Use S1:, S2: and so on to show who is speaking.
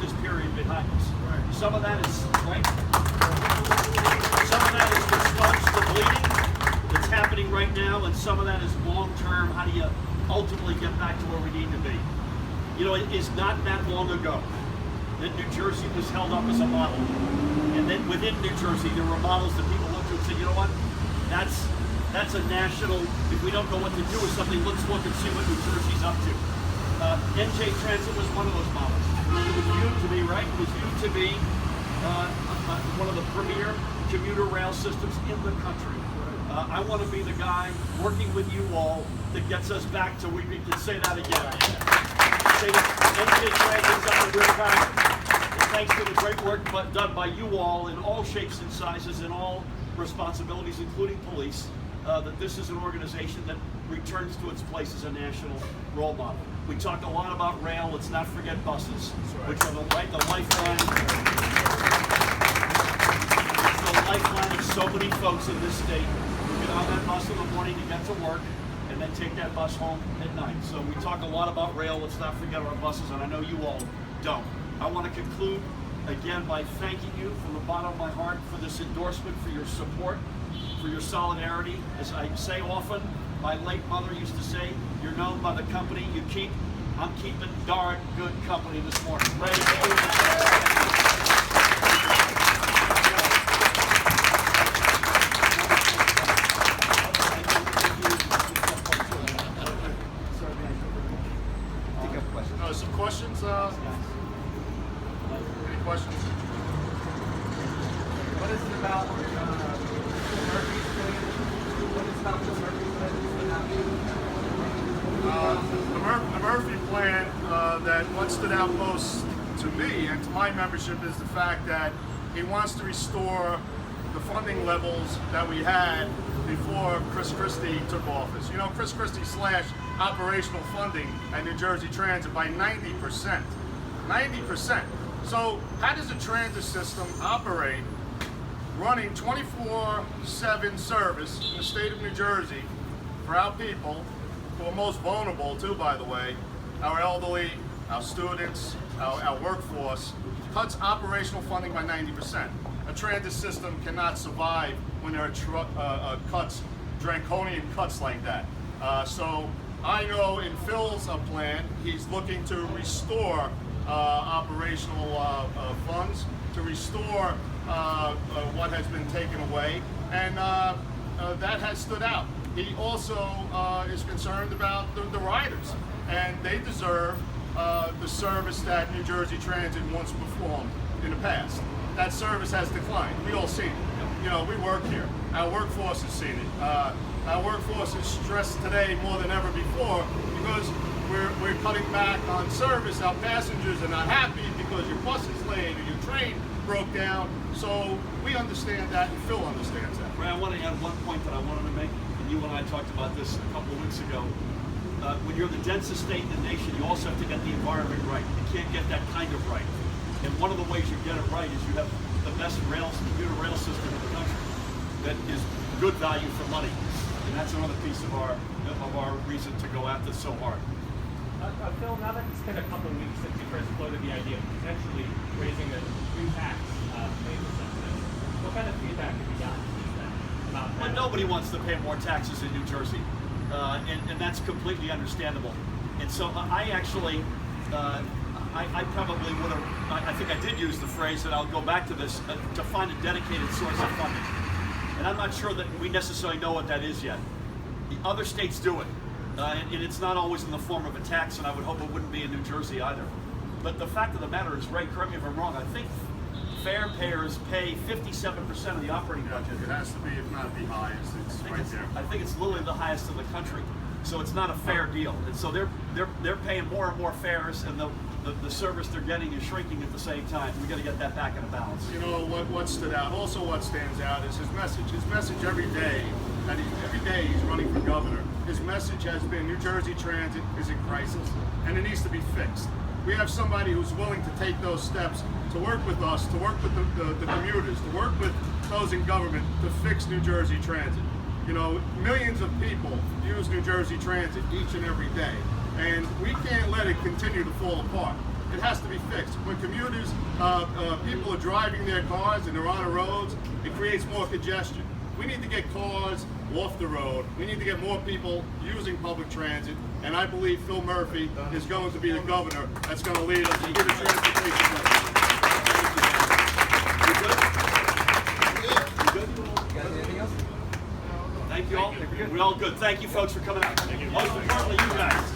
S1: this period behind us. Some of that is, right? Some of that is the starts the bleeding that's happening right now, and some of that is long-term. How do you ultimately get back to where we need to be? You know, it is not that long ago that New Jersey was held up as a model. And then within New Jersey, there were models that people looked to and said, you know what, that's a national, if we don't know what to do with something, let's look and see what New Jersey's up to. NJ Transit was one of those models. It was viewed to be, right? It was viewed to be one of the premier commuter rail systems in the country. I want to be the guy working with you all that gets us back to, we can say that again. Say that NJ Transit's on the real track. Thanks to the great work done by you all in all shapes and sizes and all responsibilities, including police, that this is an organization that returns to its place as a national role model. We talk a lot about rail. Let's not forget buses, which are the lifeline. It's the lifeline of so many folks in this state who get on that bus in the morning to get to work and then take that bus home at night. So we talk a lot about rail. Let's not forget our buses, and I know you all don't. I want to conclude again by thanking you from the bottom of my heart for this endorsement, for your support, for your solidarity. As I say often, my late mother used to say, you're known by the company you keep. I'm keeping darn good company this morning. Ready to do
S2: Some questions? Any questions?
S3: What is it about Phil Murphy's doing? What is about Phil Murphy's
S2: The Murphy plan, that what stood out most to me and to my membership is the fact that he wants to restore the funding levels that we had before Chris Christie took office. You know, Chris Christie slashed operational funding at New Jersey Transit by 90%. 90%. So how does a transit system operate running 24/7 service in the state of New Jersey for our people, who are most vulnerable too, by the way, our elderly, our students, our workforce, cuts operational funding by 90%. A transit system cannot survive when there are cuts, draconian cuts like that. So I know in Phil's plan, he's looking to restore operational funds, to restore what has been taken away, and that has stood out. He also is concerned about the riders, and they deserve the service that New Jersey Transit once performed in the past. That service has declined. We all seen it. You know, we work here. Our workforce has seen it. Our workforce is stressed today more than ever before because we're cutting back on service. Our passengers are not happy because your bus is late or your train broke down. So we understand that, and Phil understands that.
S1: Ray, I want to add one point that I wanted to make, and you and I talked about this a couple of weeks ago. When you're the densest state in the nation, you also have to get the environment right. You can't get that kind of right. And one of the ways you get it right is you have the best commuter rail system in the country that is good value for money. And that's another piece of our reason to go at this so hard.
S4: Phil, now that it's been a couple of weeks since you first floated the idea of potentially raising the new tax, what kind of feedback have you gotten since then about that?
S1: Well, nobody wants to pay more taxes in New Jersey, and that's completely understandable. And so I actually, I probably would have, I think I did use the phrase, and I'll go back to this, to find a dedicated source of funding. And I'm not sure that we necessarily know what that is yet. The other states do it, and it's not always in the form of a tax, and I would hope it wouldn't be in New Jersey either. But the fact of the matter is, Ray, correct me if I'm wrong, I think fare payers pay 57% of the operating budget.
S2: It has to be, if not the highest. It's right there.
S1: I think it's literally the highest in the country. So it's not a fair deal. And so they're paying more and more fares, and the service they're getting is shrinking at the same time. We got to get that back into balance.
S2: You know what stood out. Also, what stands out is his message. His message every day, and every day he's running for governor. His message has been New Jersey Transit is in crisis, and it needs to be fixed. We have somebody who's willing to take those steps to work with us, to work with the commuters, to work with those in government to fix New Jersey Transit. You know, millions of people use New Jersey Transit each and every day, and we can't let it continue to fall apart. It has to be fixed. When commuters, people are driving their cars and they're on the roads, it creates more congestion. We need to get cars off the road. We need to get more people using public transit, and I believe Phil Murphy is going to be the governor that's going to lead us into the transportation sector.
S1: You good? Thank you all. We're all good. Thank you folks for coming out. Most importantly, you guys.